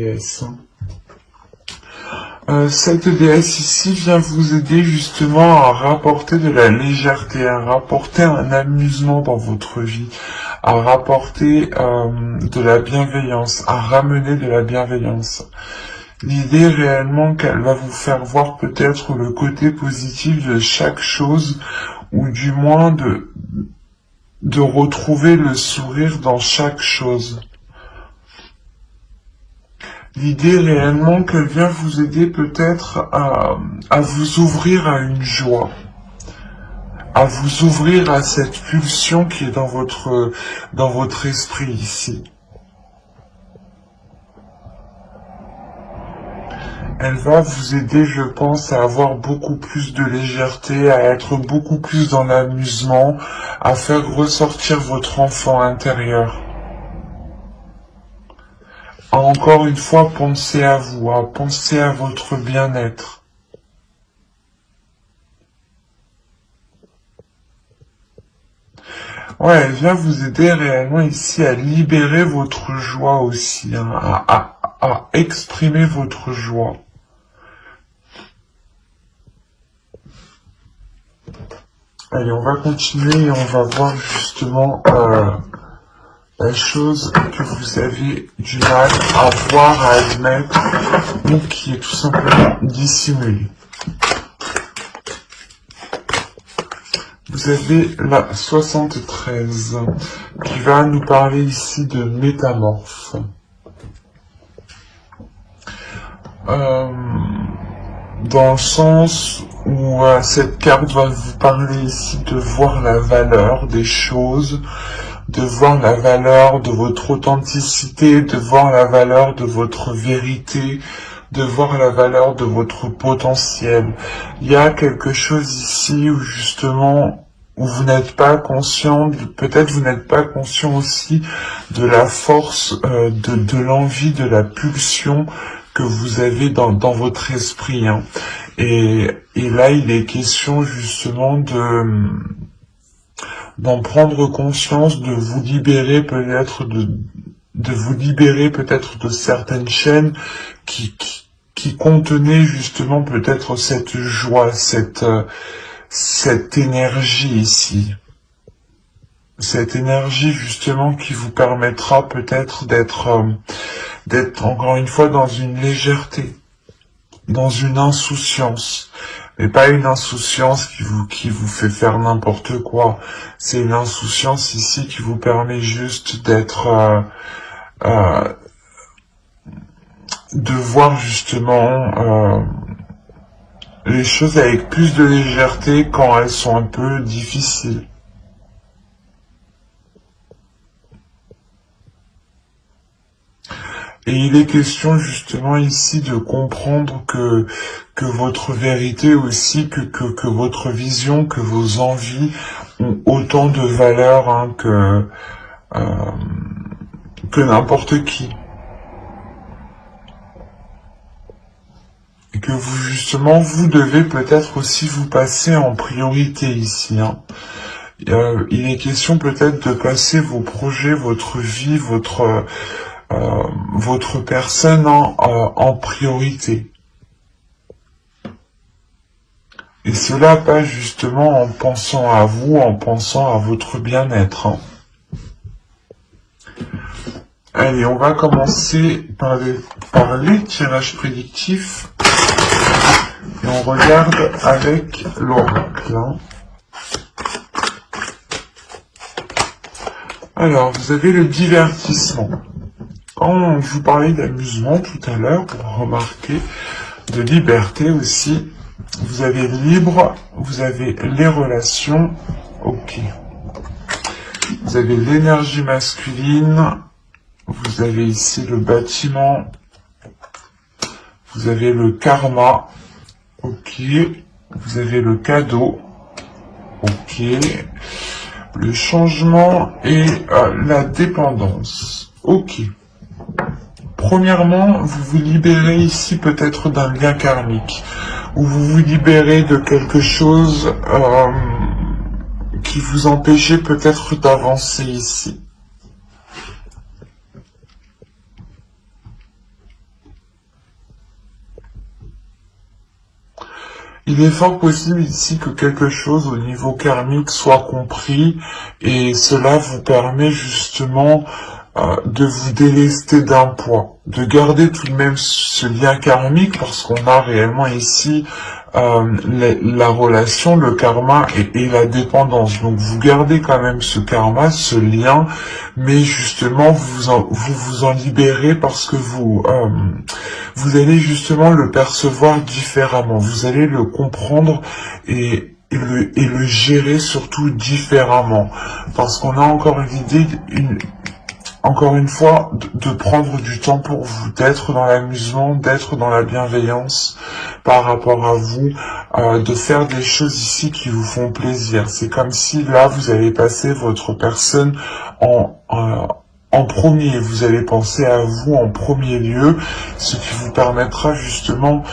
déesse. Cette déesse ici vient vous aider justement à rapporter de la légèreté, à rapporter un amusement dans votre vie, à rapporter de la bienveillance, à ramener de la bienveillance. L'idée réellement qu'elle va vous faire voir peut-être le côté positif de chaque chose, ou du moins de retrouver le sourire dans chaque chose. L'idée réellement qu'elle vient vous aider peut-être à vous ouvrir à une joie, à vous ouvrir à cette pulsion qui est dans votre esprit ici. Elle va vous aider, je pense, à avoir beaucoup plus de légèreté, à être beaucoup plus dans l'amusement, à faire ressortir votre enfant intérieur. Encore une fois, pensez à vous, pensez à votre bien-être. Ouais, elle vient vous aider réellement ici à libérer votre joie aussi, à exprimer votre joie. Allez, on va continuer et on va voir justement la chose que vous avez du mal à voir, à admettre, ou qui est tout simplement dissimulée. Vous avez la 73, qui va nous parler ici de métamorphe. Dans le sens où cette carte va vous parler ici de voir la valeur des choses, de voir la valeur de votre authenticité, de voir la valeur de votre vérité, de voir la valeur de votre potentiel. Il y a quelque chose ici où justement, où vous n'êtes pas conscient, peut-être vous n'êtes pas conscient aussi de la force, de l'envie, de la pulsion que vous avez dans votre esprit. Hein. Et là, il est question justement d'en prendre conscience, de vous libérer peut-être de vous libérer peut-être de certaines chaînes qui contenaient justement peut-être cette joie, cette énergie ici. Cette énergie justement qui vous permettra peut-être d'être encore une fois dans une légèreté, dans une insouciance. Mais pas une insouciance qui vous fait faire n'importe quoi. C'est une insouciance ici qui vous permet juste d'être, de voir justement les choses avec plus de légèreté quand elles sont un peu difficiles. Et il est question justement ici de comprendre que votre vérité aussi, que votre vision, que vos envies ont autant de valeur hein, que n'importe qui. Et que vous justement, vous devez peut-être aussi vous passer en priorité ici. Hein. Il est question peut-être de passer vos projets, votre vie, votre personne en priorité. Et cela pas justement en pensant à vous, en pensant à votre bien-être. Hein. Allez, on va commencer par les tirages prédictifs. Et on regarde avec l'oracle. Hein. Alors, vous avez le divertissement. Quand je vous parlais d'amusement tout à l'heure, pour remarquer, de liberté aussi, vous avez libre, vous avez les relations, ok. Vous avez l'énergie masculine, vous avez ici le bâtiment, vous avez le karma, ok. Vous avez le cadeau, ok. Le changement et la dépendance, ok. Premièrement, vous vous libérez ici peut-être d'un lien karmique, ou vous vous libérez de quelque chose qui vous empêchait peut-être d'avancer ici. Il est fort possible ici que quelque chose au niveau karmique soit compris et cela vous permet justement de vous délester d'un poids, de garder tout de même ce lien karmique parce qu'on a réellement ici la relation, le karma et la dépendance. Donc vous gardez quand même ce karma, ce lien, mais justement vous en libérez parce que vous allez justement le percevoir différemment. Vous allez le comprendre et le gérer surtout différemment. Parce qu'on a encore l'idée, encore une fois, de prendre du temps pour vous, d'être dans l'amusement, d'être dans la bienveillance par rapport à vous, de faire des choses ici qui vous font plaisir. C'est comme si là, vous allez passer votre personne en premier, vous allez penser à vous en premier lieu, ce qui vous permettra justement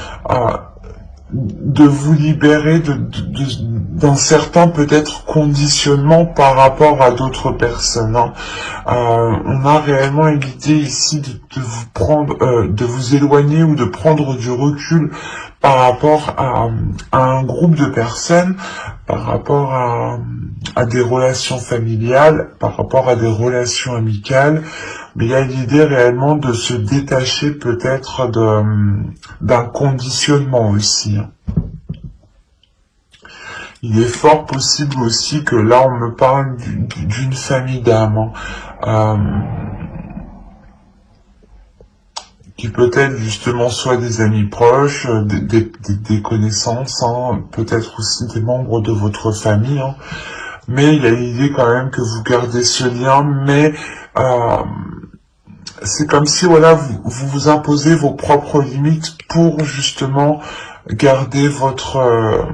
de vous libérer d'un certain peut-être conditionnement par rapport à d'autres personnes. Hein. On a réellement une idée ici de vous prendre, de vous éloigner ou de prendre du recul par rapport à un groupe de personnes, par rapport à des relations familiales, par rapport à des relations amicales, mais il y a l'idée réellement de se détacher peut-être d'un conditionnement aussi. Il est fort possible aussi que là on me parle d'une famille d'âmes, qui peut-être justement soit des amis proches, des connaissances, hein, peut-être aussi des membres de votre famille, hein. Mais il y a l'idée quand même que vous gardez ce lien, mais c'est comme si voilà vous imposez vos propres limites pour justement garder votre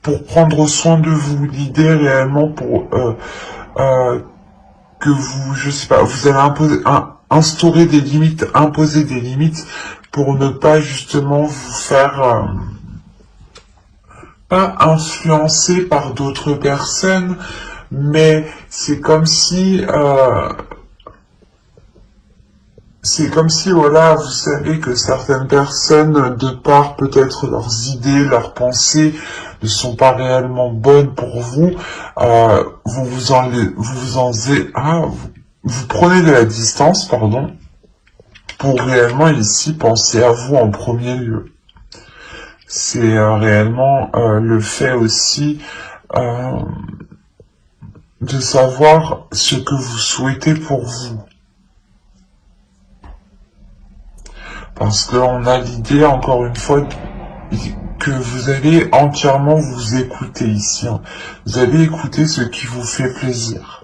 pour prendre soin de vous. L'idée réellement pour que vous, je sais pas, vous allez instaurer des limites, imposer des limites pour ne pas justement vous faire pas influencer par d'autres personnes, mais c'est comme si voilà, vous savez que certaines personnes, de par peut-être leurs idées, leurs pensées, ne sont pas réellement bonnes pour vous, vous prenez de la distance, pardon, pour réellement ici penser à vous en premier lieu. C'est réellement le fait aussi de savoir ce que vous souhaitez pour vous. Parce qu'on a l'idée, encore une fois, que vous allez entièrement vous écouter ici. Hein. Vous allez écouter ce qui vous fait plaisir.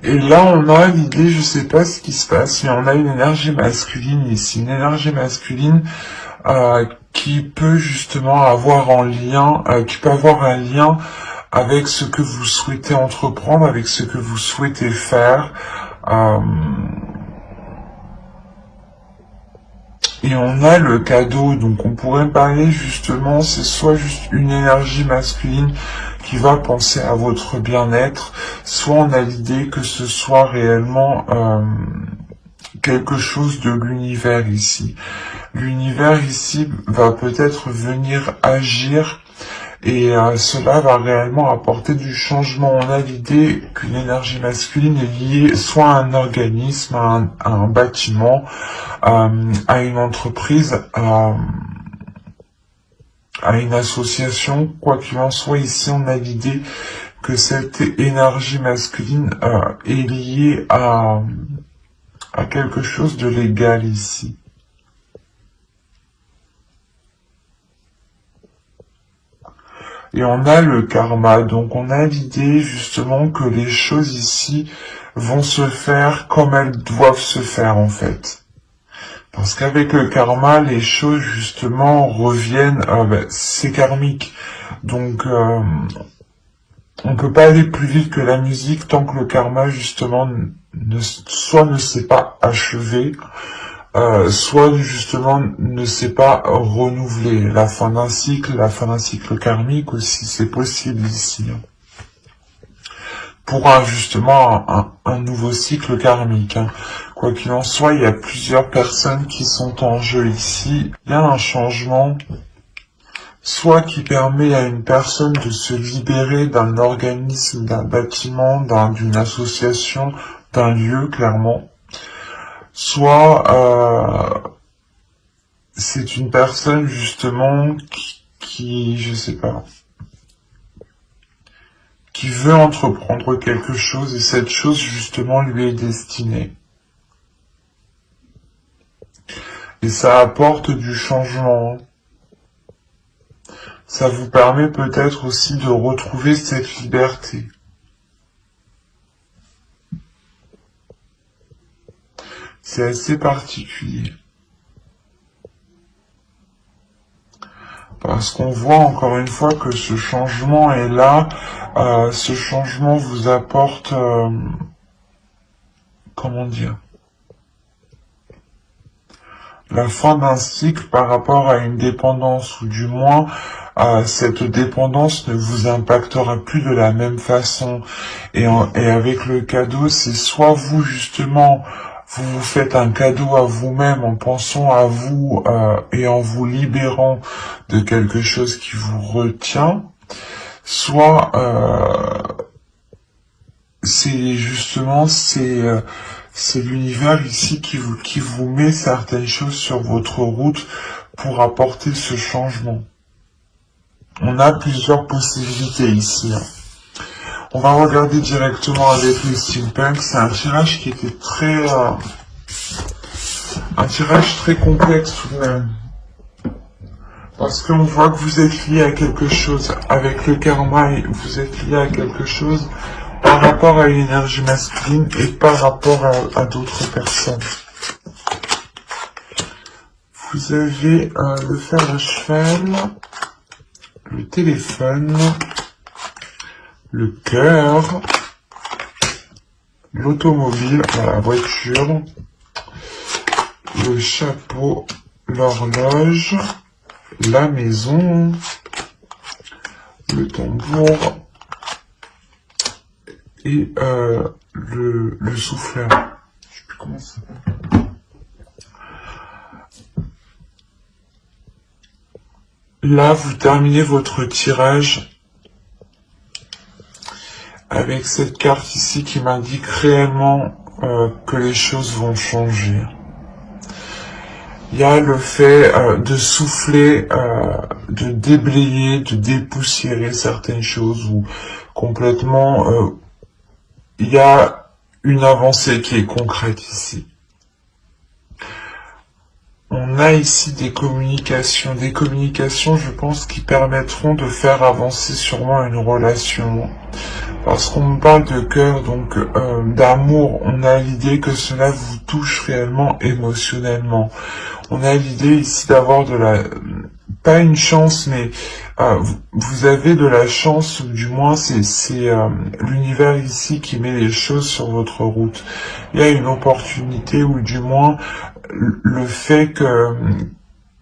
Et là, on a l'idée, je sais pas ce qui se passe, mais on a une énergie masculine ici. Une énergie masculine qui peut justement avoir un lien avec ce que vous souhaitez entreprendre, avec ce que vous souhaitez faire. Et on a le cadeau, donc on pourrait parler justement, c'est soit juste une énergie masculine qui va penser à votre bien-être, soit on a l'idée que ce soit réellement quelque chose de l'univers ici. L'univers ici va peut-être venir agir et cela va réellement apporter du changement. On a l'idée qu'une énergie masculine est liée soit à un organisme, à un bâtiment, à une entreprise, à une association. Quoi qu'il en soit, ici on a l'idée que cette énergie masculine est liée à quelque chose de légal ici. Et on a le karma, donc on a l'idée justement que les choses ici vont se faire comme elles doivent se faire en fait. Parce qu'avec le karma, les choses justement reviennent, c'est karmique. Donc on peut pas aller plus vite que la musique tant que le karma justement ne s'est pas achevé, soit justement ne s'est pas renouvelé. La fin d'un cycle karmique aussi, c'est possible ici. pour justement un nouveau cycle karmique. Hein. Quoi qu'il en soit, il y a plusieurs personnes qui sont en jeu ici. Il y a un changement, soit qui permet à une personne de se libérer d'un organisme, d'un bâtiment, d'une association, d'un lieu, clairement. Soit c'est une personne justement qui, je sais pas, qui veut entreprendre quelque chose et cette chose justement lui est destinée. Et ça apporte du changement. Ça vous permet peut-être aussi de retrouver cette liberté. C'est assez particulier. Parce qu'on voit encore une fois que ce changement est là. Ce changement vous apporte... comment dire, la fin d'un cycle par rapport à une dépendance, ou du moins cette dépendance ne vous impactera plus de la même façon. Et avec le cadeau, c'est soit vous justement, vous vous faites un cadeau à vous-même en pensant à vous et en vous libérant de quelque chose qui vous retient, soit c'est justement c'est l'univers ici qui vous met certaines choses sur votre route pour apporter ce changement. On a plusieurs possibilités ici. Hein. On va regarder directement avec les steampunks. C'est un tirage qui était un tirage très complexe tout de même. Parce qu'on voit que vous êtes lié à quelque chose. Avec le karma, vous êtes lié à quelque chose par rapport à l'énergie masculine et par rapport à d'autres personnes. Vous avez le fer à cheval, le téléphone, le cœur, l'automobile, la voiture, le chapeau, l'horloge, la maison, le tambour et le souffleur. Je sais plus comment ça s'appelle. Là, vous terminez votre tirage avec cette carte ici qui m'indique réellement que les choses vont changer. Il y a le fait de souffler, de déblayer, de dépoussiérer certaines choses ou complètement... il y a une avancée qui est concrète ici. On a ici des communications, je pense, qui permettront de faire avancer sûrement une relation. Parce qu'on me parle de cœur, donc d'amour, on a l'idée que cela vous touche réellement émotionnellement. On a l'idée ici d'avoir pas une chance, mais vous avez de la chance, ou du moins c'est l'univers ici qui met les choses sur votre route. Il y a une opportunité, ou du moins le fait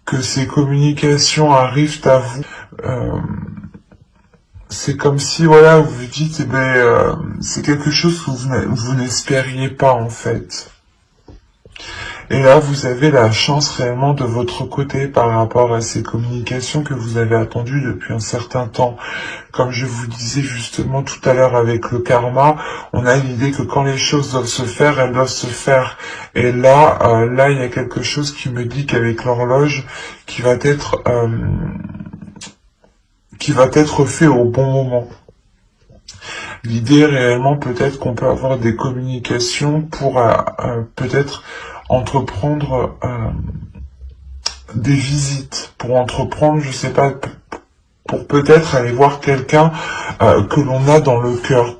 que ces communications arrivent à vous, c'est comme si, voilà, vous vous dites, eh ben, c'est quelque chose que vous n'espériez pas, en fait. Et là, vous avez la chance réellement de votre côté par rapport à ces communications que vous avez attendues depuis un certain temps. Comme je vous disais justement tout à l'heure avec le karma, on a l'idée que quand les choses doivent se faire, elles doivent se faire. Et là, il y a quelque chose qui me dit qu'avec l'horloge, qui va être fait au bon moment. L'idée réellement, peut-être qu'on peut avoir des communications pour peut-être entreprendre des visites, pour entreprendre, je sais pas, pour peut-être aller voir quelqu'un que l'on a dans le cœur.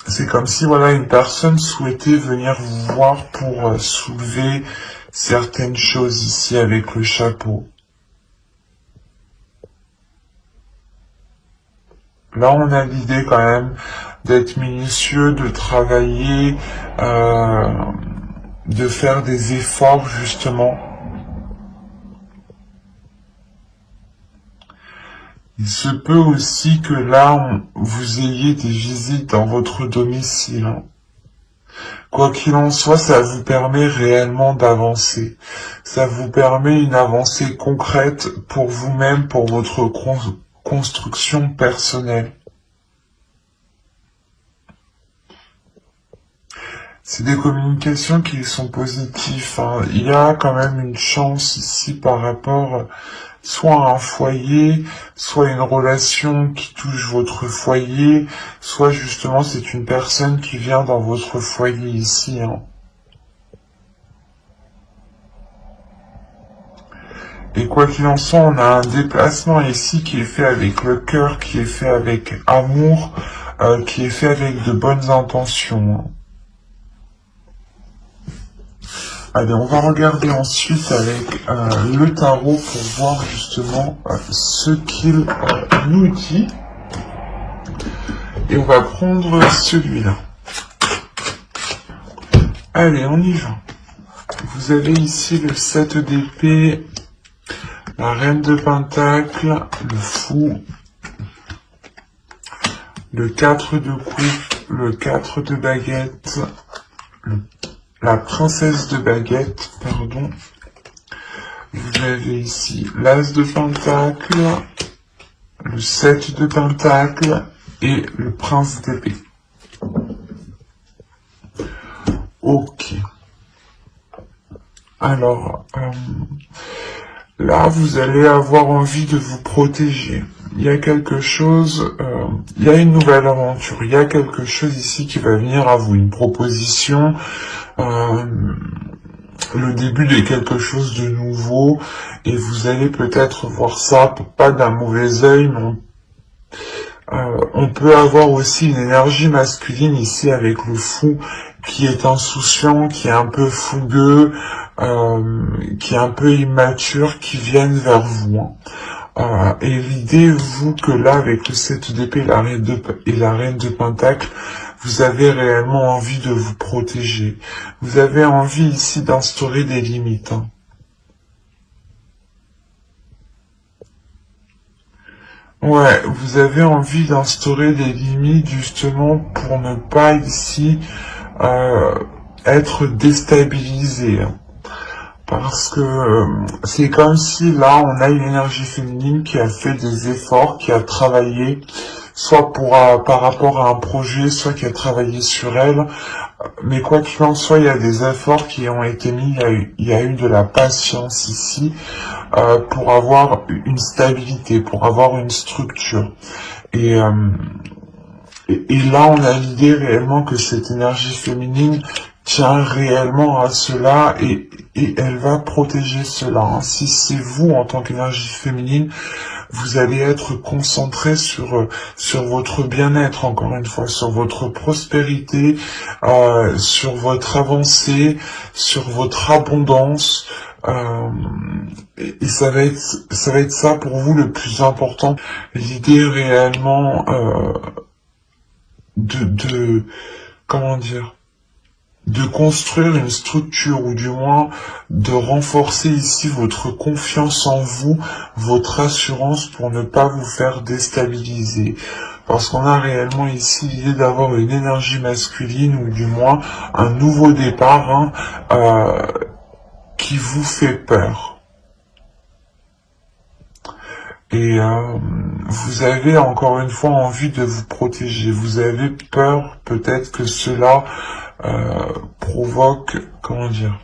C'est comme si, voilà, une personne souhaitait venir vous voir pour soulever certaines choses ici avec le chapeau. Là, on a l'idée quand même d'être minutieux, de travailler, de faire des efforts justement. Il se peut aussi que là, vous ayez des visites dans votre domicile, hein. Quoi qu'il en soit, ça vous permet réellement d'avancer. Ça vous permet une avancée concrète pour vous-même, pour votre construction personnelle. C'est des communications qui sont positives, hein. Il y a quand même une chance ici par rapport soit à un foyer, soit une relation qui touche votre foyer, soit justement c'est une personne qui vient dans votre foyer ici, hein. Et quoi qu'il en soit, on a un déplacement ici qui est fait avec le cœur, qui est fait avec amour, qui est fait avec de bonnes intentions, hein. Allez, on va regarder ensuite avec le tarot pour voir justement ce qu'il nous dit. Et on va prendre celui-là. Allez, on y va. Vous avez ici le 7 d'épée, la reine de pentacle, le fou, le 4 de coupe, le 4 de baguette, la princesse de baguette, pardon. Vous avez ici l'as de pentacle, le 7 de pentacle et le prince d'épée. Ok. Alors, là, vous allez avoir envie de vous protéger. Il y a quelque chose, il y a une nouvelle aventure, il y a quelque chose ici qui va venir à vous, une proposition, le début de quelque chose de nouveau, et vous allez peut-être voir ça, pas d'un mauvais œil, mais on peut avoir aussi une énergie masculine ici avec le fou, qui est insouciant, qui est un peu fougueux, qui est un peu immature, qui viennent vers vous, hein. Et l'idée, vous, que là, avec le 7 d'épée et la reine de pentacle, vous avez réellement envie de vous protéger. Vous avez envie ici d'instaurer des limites, hein. Ouais, vous avez envie d'instaurer des limites justement pour ne pas ici être déstabilisé, hein. Parce que c'est comme si là on a une énergie féminine qui a fait des efforts, qui a travaillé, soit par rapport à un projet, soit qui a travaillé sur elle. Mais quoi qu'il en soit, il y a des efforts qui ont été mis, il y a eu de la patience ici pour avoir une stabilité, pour avoir une structure. Et là, on a l'idée réellement que cette énergie féminine tient réellement à cela et elle va protéger cela, hein. Si c'est vous, en tant qu'énergie féminine, vous allez être concentré sur votre bien-être, encore une fois, sur votre prospérité, sur votre avancée, sur votre abondance, et ça va être ça pour vous le plus important. L'idée réellement comment dire, de construire une structure, ou du moins de renforcer ici votre confiance en vous, votre assurance pour ne pas vous faire déstabiliser. Parce qu'on a réellement ici l'idée d'avoir une énergie masculine, ou du moins un nouveau départ, hein, qui vous fait peur. Et vous avez encore une fois envie de vous protéger. Vous avez peur peut-être que cela provoque, comment dire,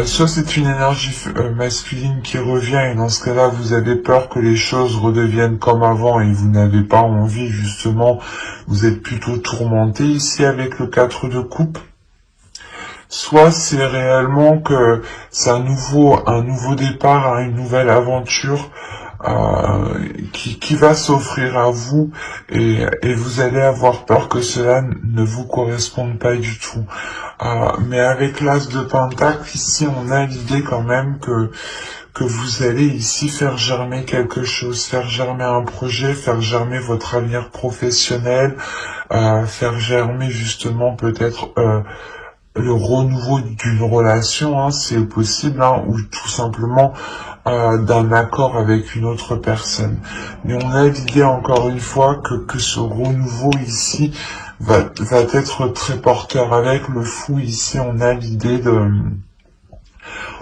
soit c'est une énergie masculine qui revient, et dans ce cas-là, vous avez peur que les choses redeviennent comme avant et vous n'avez pas envie, justement, vous êtes plutôt tourmenté ici avec le 4 de coupe. Soit c'est réellement que c'est un nouveau départ, hein, une nouvelle aventure qui va s'offrir à vous, et vous allez avoir peur que cela ne vous corresponde pas du tout. Mais avec l'as de pentacle, ici on a l'idée quand même que vous allez ici faire germer quelque chose, faire germer un projet, faire germer votre avenir professionnel, faire germer justement peut-être le renouveau d'une relation, hein, c'est possible, hein, ou tout simplement d'un accord avec une autre personne. Mais on a l'idée encore une fois que ce renouveau ici va être très porteur. Avec le fou ici, on a l'idée de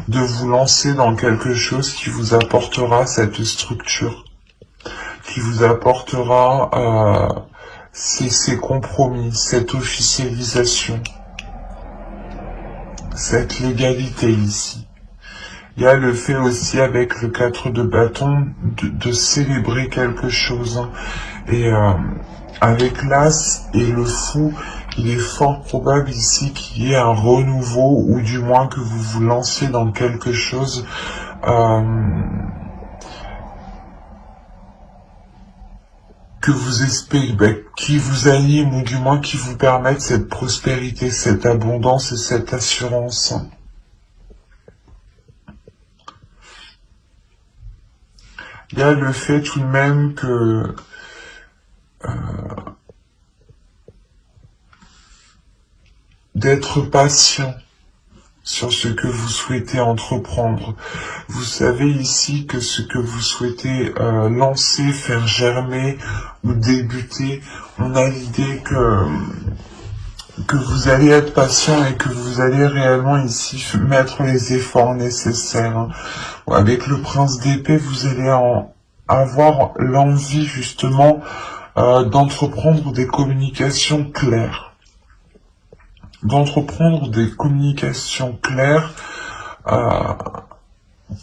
vous lancer dans quelque chose qui vous apportera cette structure, qui vous apportera ces compromis, cette officialisation, cette légalité ici. Il y a le fait aussi avec le 4 de bâton de célébrer quelque chose. Hein. Et avec l'as et le fou, il est fort probable ici qu'il y ait un renouveau, ou du moins que vous vous lanciez dans quelque chose que vous espérez, qui vous anime, ou du moins qui vous permette cette prospérité, cette abondance et cette assurance. Il y a le fait tout de même que d'être patient sur ce que vous souhaitez entreprendre. Vous savez ici que ce que vous souhaitez lancer, faire germer ou débuter, on a l'idée que vous allez être patient et que vous allez réellement ici mettre les efforts nécessaires. Hein. Avec le prince d'épée, vous allez avoir l'envie justement d'entreprendre des communications claires. D'entreprendre des communications claires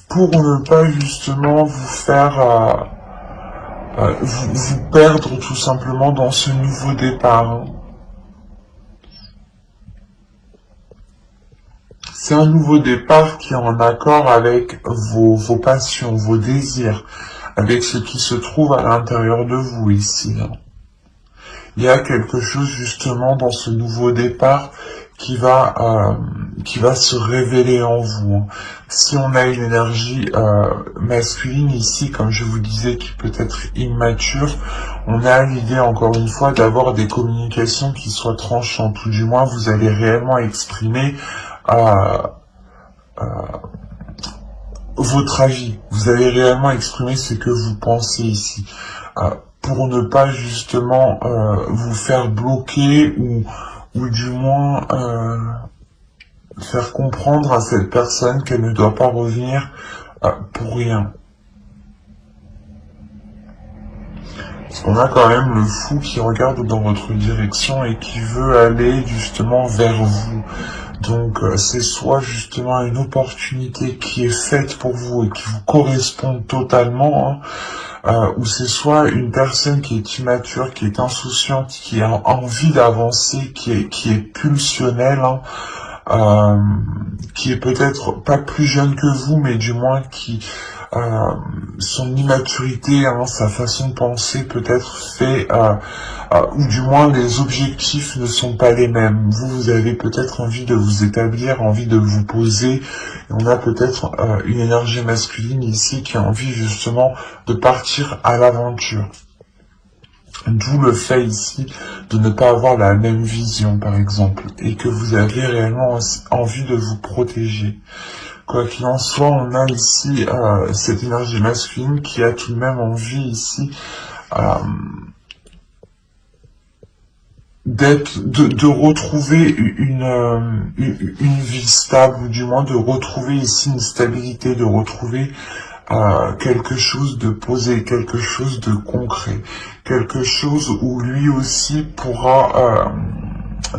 pour ne pas justement vous faire vous perdre tout simplement dans ce nouveau départ. Hein. C'est un nouveau départ qui est en accord avec vos passions, vos désirs, avec ce qui se trouve à l'intérieur de vous ici. Hein. Il y a quelque chose justement dans ce nouveau départ qui va se révéler en vous. Hein. Si on a une énergie masculine ici, comme je vous disais, qui peut être immature, on a l'idée encore une fois d'avoir des communications qui soient tranchantes, ou du moins vous allez réellement exprimer votre avis. Vous allez réellement exprimer ce que vous pensez ici. Pour ne pas justement vous faire bloquer ou du moins faire comprendre à cette personne qu'elle ne doit pas revenir pour rien. Parce qu'on a quand même le fou qui regarde dans votre direction et qui veut aller justement vers vous. Donc c'est soit justement une opportunité qui est faite pour vous et qui vous correspond totalement, hein, ou c'est soit une personne qui est immature, qui est insouciante, qui a envie d'avancer, qui est pulsionnelle, hein, qui est peut-être pas plus jeune que vous, mais du moins qui son immaturité, hein, sa façon de penser peut-être fait, ou du moins les objectifs ne sont pas les mêmes. Vous avez peut-être envie de vous établir, envie de vous poser, et on a peut-être une énergie masculine ici qui a envie justement de partir à l'aventure. D'où le fait ici de ne pas avoir la même vision, par exemple, et que vous avez réellement envie de vous protéger. Quoi qu'il en soit, on a ici cette énergie masculine qui a tout de même envie ici de retrouver une vie stable, ou du moins de retrouver ici une stabilité, de retrouver quelque chose de posé, quelque chose de concret, quelque chose où lui aussi pourra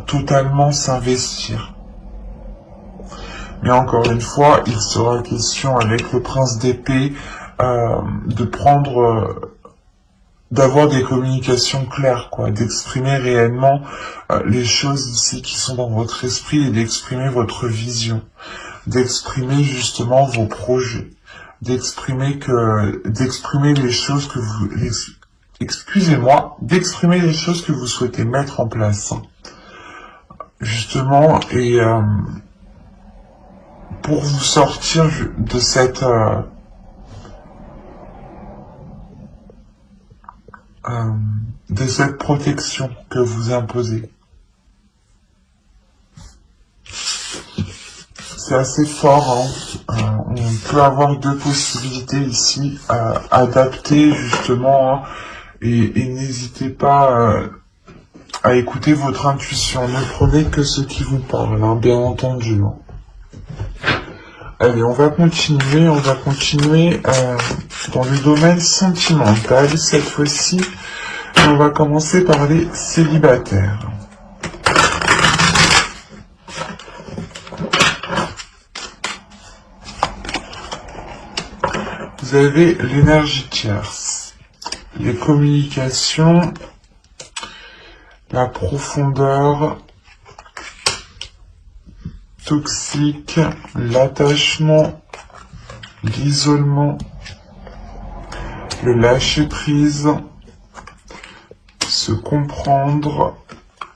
totalement s'investir. Mais encore une fois, il sera question avec le prince d'épée d'avoir des communications claires, quoi, d'exprimer réellement les choses ici qui sont dans votre esprit et d'exprimer votre vision, d'exprimer justement vos projets, d'exprimer les choses que vous, d'exprimer les choses que vous souhaitez mettre en place, hein. Justement, et pour vous sortir de cette protection que vous imposez. c'est assez fort, hein. On peut avoir deux possibilités ici, adapter justement, hein, et n'hésitez pas à écouter votre intuition. Ne prenez que ce qui vous parle, hein, bien entendu. Hein. Allez, on va continuer dans le domaine sentimental cette fois-ci. On va commencer par les célibataires. Vous avez l'énergie tierce, les communications, la profondeur, toxique, l'attachement, l'isolement, le lâcher-prise, se comprendre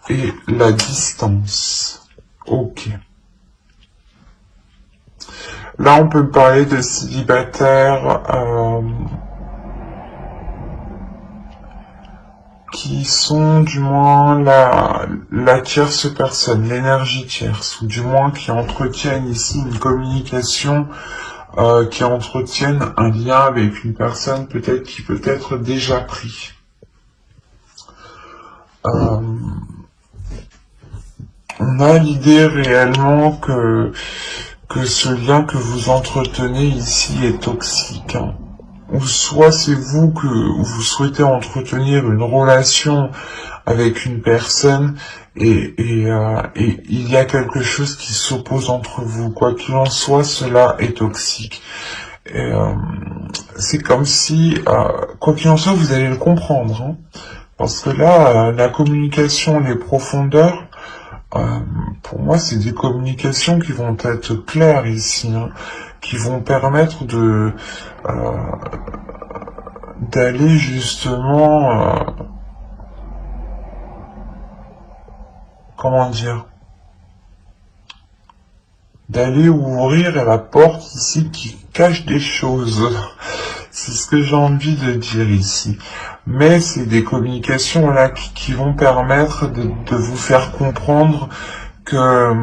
et la distance. Ok. Là, on peut parler de célibataires qui sont du moins la tierce personne, l'énergie tierce, ou du moins qui entretiennent ici une communication, qui entretiennent un lien avec une personne peut-être qui peut être déjà pris. On a l'idée réellement que ce lien que vous entretenez ici est toxique. Hein. Ou soit c'est vous que vous souhaitez entretenir une relation avec une personne et il y a quelque chose qui s'oppose entre vous. Quoi qu'il en soit, cela est toxique. C'est comme si, quoi qu'il en soit, vous allez le comprendre. Hein. Parce que là, la communication, les profondeurs, pour moi, c'est des communications qui vont être claires ici, hein, qui vont permettre d'aller justement, comment dire, d'aller ouvrir la porte ici qui cache des choses. C'est ce que j'ai envie de dire ici. Mais c'est des communications là qui vont permettre de vous faire comprendre que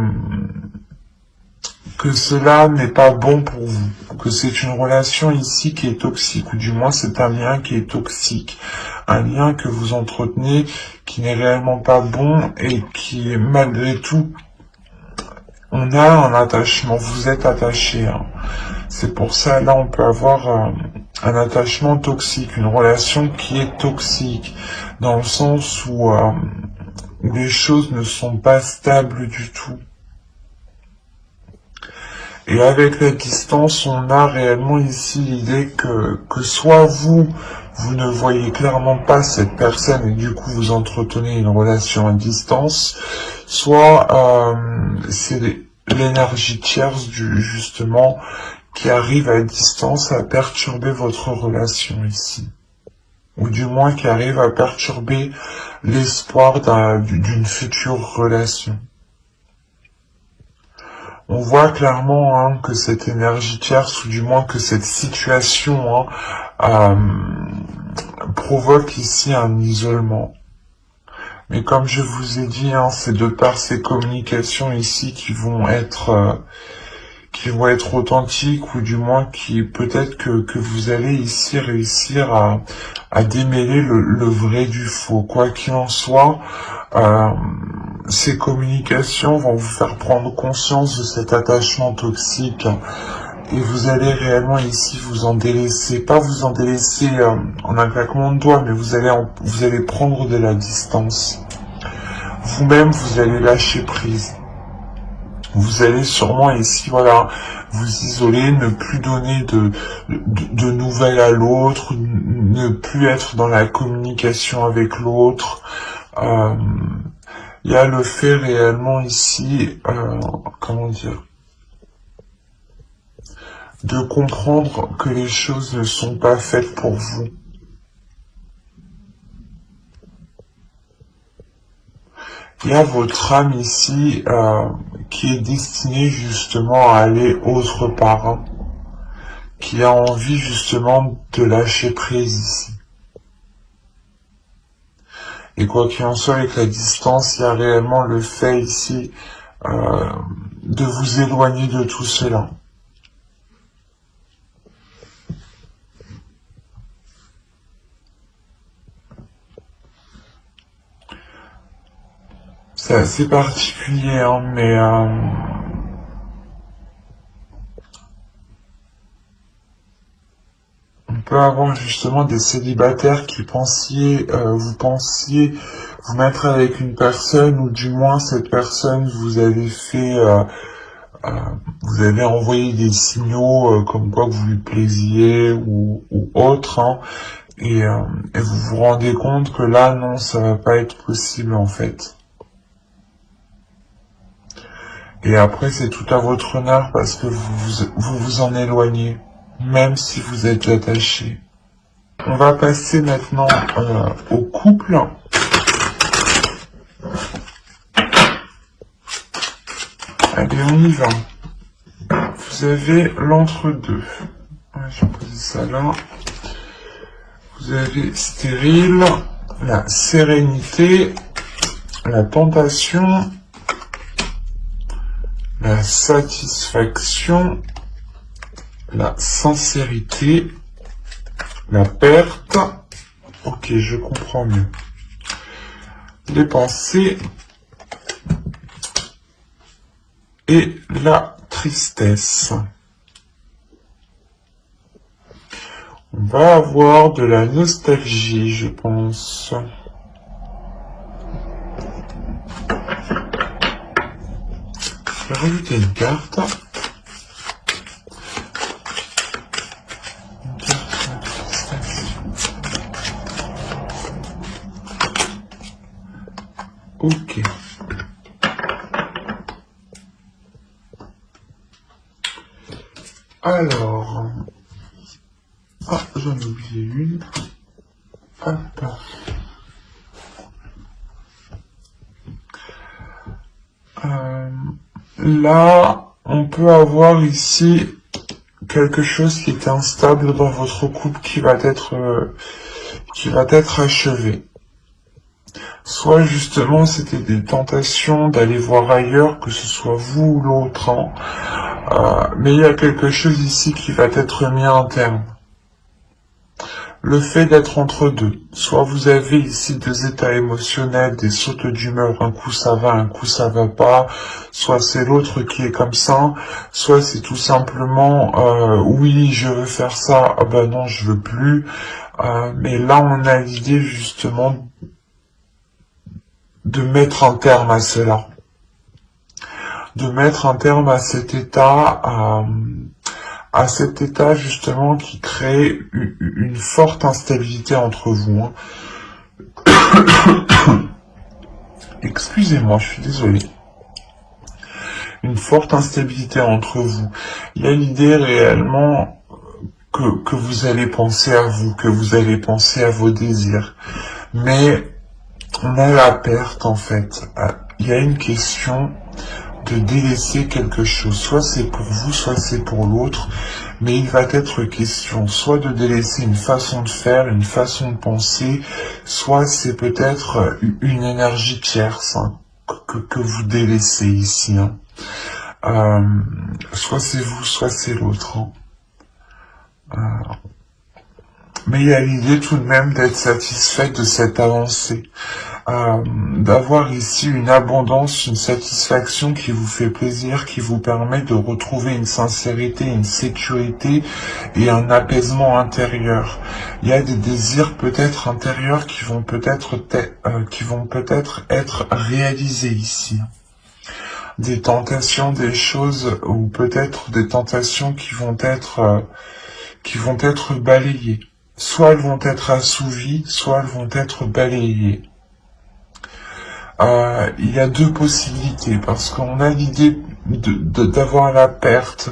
cela n'est pas bon pour vous, que c'est une relation ici qui est toxique, ou du moins c'est un lien qui est toxique, un lien que vous entretenez qui n'est réellement pas bon et qui est malgré tout, on a un attachement, vous êtes attaché. Hein. C'est pour ça, là, on peut avoir un attachement toxique, une relation qui est toxique, dans le sens où les choses ne sont pas stables du tout. Et avec la distance, on a réellement ici l'idée que soit vous ne voyez clairement pas cette personne et du coup vous entretenez une relation à distance, soit c'est l'énergie tierce justement qui arrive à distance à perturber votre relation ici. Ou du moins qui arrive à perturber l'espoir d'une future relation. On voit clairement hein, que cette énergie tierce, ou du moins que cette situation provoque ici un isolement. Mais comme je vous ai dit, hein, c'est de par ces communications ici qui vont être authentiques, ou du moins qui peut-être que vous allez ici réussir à démêler le vrai du faux. Quoi qu'il en soit, ces communications vont vous faire prendre conscience de cet attachement toxique et vous allez réellement ici vous en délaisser, pas vous en délaisser en un claquement de doigts, mais vous allez prendre de la distance. Vous-même, vous allez lâcher prise. Vous allez sûrement ici, voilà, vous isoler, ne plus donner de nouvelles à l'autre, ne plus être dans la communication avec l'autre. Il y a le fait réellement ici, comment dire, de comprendre que les choses ne sont pas faites pour vous. Il y a votre âme ici qui est destinée justement à aller autre part, hein, qui a envie justement de lâcher prise ici. Et quoi qu'il en soit, avec la distance, il y a réellement le fait ici de vous éloigner de tout cela. C'est assez particulier, hein, mais on peut avoir justement des célibataires qui vous pensiez vous mettre avec une personne, ou du moins cette personne vous avez euh, vous avez envoyé des signaux comme quoi que vous lui plaisiez ou autre, hein, et vous vous rendez compte que là, non, ça va pas être possible en fait. Et après, c'est tout à votre honneur parce que vous en éloignez, même si vous êtes attaché. On va passer maintenant au couple. Allez, on y va. Vous avez l'entre-deux. Je vais poser ça là. Vous avez stérile, la sérénité, la tentation, la satisfaction, la sincérité, la perte. Ok, je comprends mieux. Les pensées et la tristesse. On va avoir de la nostalgie, je pense. Je vais rajouter une carte. Ok. Alors... Ah, j'en ai oublié une. Hop. Là, on peut avoir ici quelque chose qui est instable dans votre couple qui va être achevé. Soit justement c'était des tentations d'aller voir ailleurs, que ce soit vous ou l'autre, hein. Mais il y a quelque chose ici qui va être mis en terme. Le fait d'être entre deux. Soit vous avez ici deux états émotionnels, des sautes d'humeur, un coup ça va, un coup ça va pas, soit c'est l'autre qui est comme ça, soit c'est tout simplement oui je veux faire ça, ah ben non je veux plus, mais là on a l'idée justement de mettre un terme à cela, de mettre un terme à cet état justement qui crée une forte instabilité entre vous, hein. Excusez-moi, je suis désolé. Une forte instabilité entre vous. Il y a l'idée réellement que vous allez penser à vous, que vous allez penser à vos désirs. Mais on a la perte en fait. Il y a une question de délaisser quelque chose. Soit c'est pour vous, soit c'est pour l'autre. Mais il va être question soit de délaisser une façon de faire, une façon de penser, soit c'est peut-être une énergie tierce, hein, que vous délaissez ici, hein. Soit c'est vous, soit c'est l'autre, hein. Mais il y a l'idée tout de même d'être satisfait de cette avancée. D'avoir ici une abondance, une satisfaction qui vous fait plaisir, qui vous permet de retrouver une sincérité, une sécurité et un apaisement intérieur. Il y a des désirs peut-être intérieurs qui vont peut-être être réalisés ici. Des tentations, des choses, ou peut-être des tentations qui vont être balayées. Soit elles vont être assouvies, soit elles vont être balayées. Il y a deux possibilités, parce qu'on a l'idée d'avoir la perte,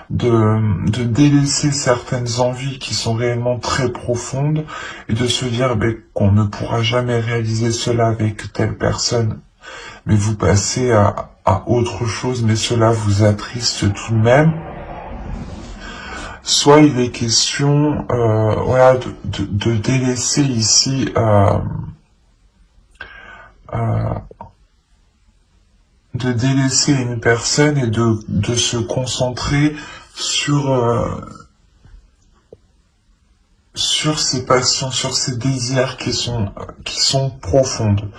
de délaisser certaines envies qui sont réellement très profondes, et de se dire qu'on ne pourra jamais réaliser cela avec telle personne, mais vous passez à autre chose, mais cela vous attriste tout de même. Soit il est question voilà, de délaisser ici de délaisser une personne et de se concentrer sur ses passions, sur ses désirs qui sont profondes.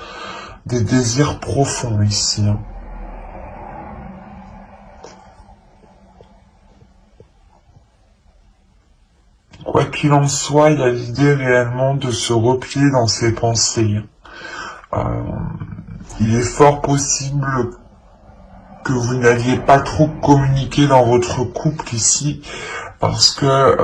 Des désirs profonds ici. Hein. Quoi qu'il en soit, il y a l'idée réellement de se replier dans ses pensées. Il est fort possible que vous n'alliez pas trop communiquer dans votre couple ici, parce que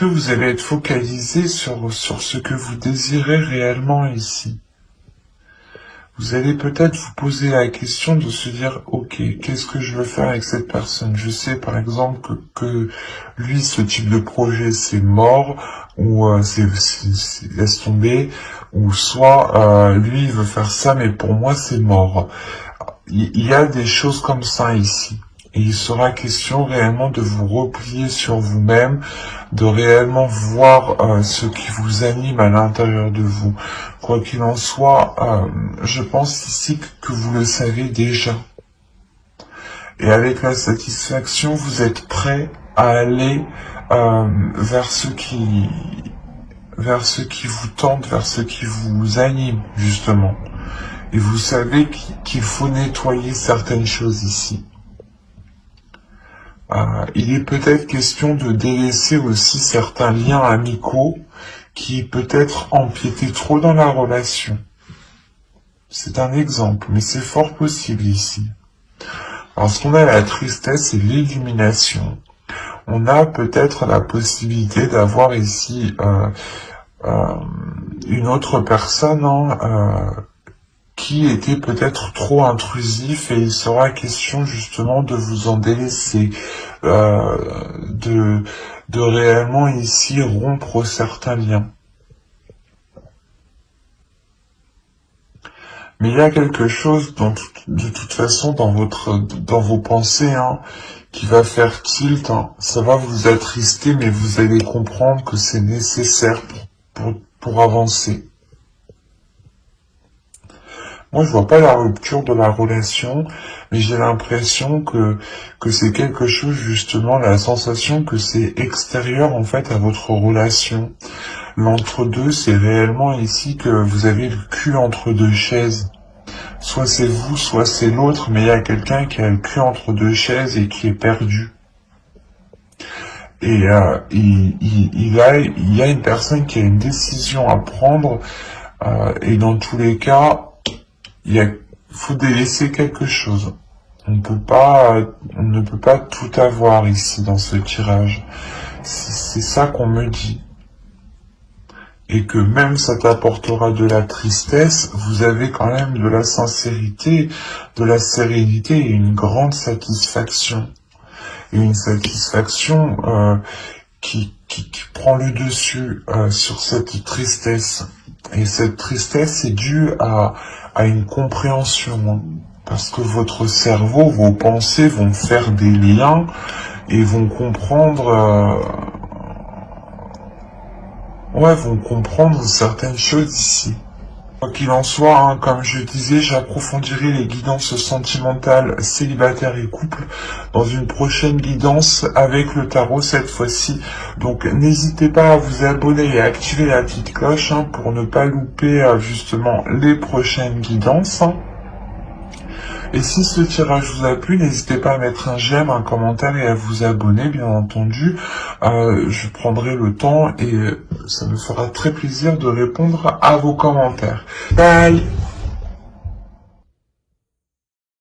vous allez être focalisé sur ce que vous désirez réellement ici. Vous allez peut-être vous poser la question de se dire, ok, qu'est-ce que je veux faire avec cette personne? Je sais par exemple que lui, ce type de projet, c'est mort, ou laisse tomber, ou soit lui, il veut faire ça, mais pour moi, c'est mort. Il y a des choses comme ça ici. Et il sera question réellement de vous replier sur vous-même, de réellement voir ce qui vous anime à l'intérieur de vous. Quoi qu'il en soit, je pense ici que vous le savez déjà. Et avec la satisfaction, vous êtes prêt à aller vers ce qui vous tente, vers ce qui vous anime, justement. Et vous savez qu'il faut nettoyer certaines choses ici. Il est peut-être question de délaisser aussi certains liens amicaux qui peut-être empiétaient trop dans la relation. C'est un exemple, mais c'est fort possible ici. Parce qu'on a la tristesse et l'illumination. On a peut-être la possibilité d'avoir ici une autre personne qui était peut-être trop intrusif, et il sera question justement de vous en délaisser, de réellement ici rompre certains liens. Mais il y a quelque chose de toute façon dans vos pensées qui va faire tilt. Ça va vous attrister, mais vous allez comprendre que c'est nécessaire pour avancer. Moi, je vois pas la rupture de la relation, mais j'ai l'impression que c'est quelque chose, justement, la sensation que c'est extérieur, en fait, à votre relation. L'entre-deux, c'est réellement ici que vous avez le cul entre deux chaises. Soit c'est vous, soit c'est l'autre, mais il y a quelqu'un qui a le cul entre deux chaises et qui est perdu. Et il y a une personne qui a une décision à prendre, et dans tous les cas, faut délaisser quelque chose. On ne peut pas tout avoir ici dans ce tirage. C'est ça qu'on me dit. Et que même ça t'apportera de la tristesse, vous avez quand même de la sincérité, de la sérénité et une grande satisfaction. Et une satisfaction qui prend le dessus sur cette tristesse. Et cette tristesse est due à une compréhension. Parce que votre cerveau, vos pensées vont faire des liens et vont comprendre... vont comprendre certaines choses ici. Quoi qu'il en soit, comme je disais, j'approfondirai les guidances sentimentales, célibataires et couple dans une prochaine guidance avec le tarot cette fois-ci. Donc n'hésitez pas à vous abonner et à activer la petite cloche pour ne pas louper justement les prochaines guidances. Et si ce tirage vous a plu, n'hésitez pas à mettre un j'aime, un commentaire et à vous abonner, bien entendu. Je prendrai le temps et ça me fera très plaisir de répondre à vos commentaires. Bye!